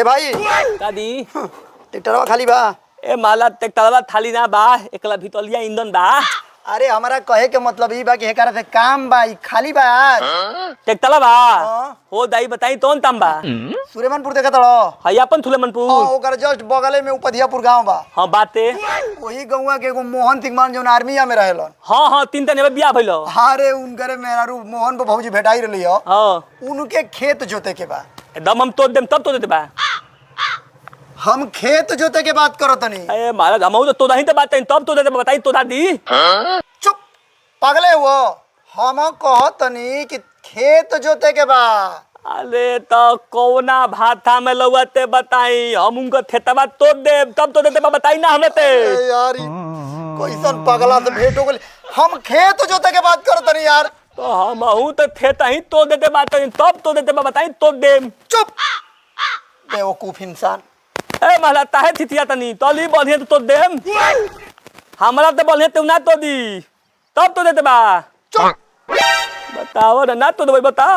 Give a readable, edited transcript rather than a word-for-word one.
भाई दादी ट्रैक्टरवा खाली बा। ए माला ट्रैक्टरवा थाली ना बा, एकला भितलिया ईंधन बा। अरे हमारा कहे के मतलब ई बा कि हेकरा से काम बा, ई खाली बा यार। ट्रैक्टरवा बा हाँ। हो दाई बताई तोन तम बा। सूर्यमनपुर देखत रहो। हई अपन थुलेमनपुर। हां ओकर जस्ट बगले में उपधियापुर गांव बा। हां बाते वही गौवा के एगो मोहन तिगमान जोन आर्मी में रहेलन। हां हां 3 दिन बियाह भइलो। अरे उनकरे मेहरारू मोहन भौजी भेटाई रहली हो। हां उनके खेत जोते के बा। एकदम हम तो देम तब तो देते बा। हम खेत जोते के बात करो तनी। ए महाराज हम तो नहीं तो बात तब तो देते बताई तो दादी। चुप पागले हो। हम कहतनी कि खेत जोते के बा। अरे तो कौना भाथा में लौते बताई हम उनका खेतवा तो दे तब तो देते बताई ना हमें ते यार कैसन पगला से भेंट हो गई। हम खेत जोते के बात करो तनी यार। तो हम हूं तो खेत ही तो देते बात तब तो देते बताई तो देम। चुप बेवकूफ इंसान। ए महला ताहे थितिया तनी तली बढ़िया तो देम। हमरा तो बढ़िया तू ना तो दी तब तो देते बा। चुप बताओ ना तो दे बता।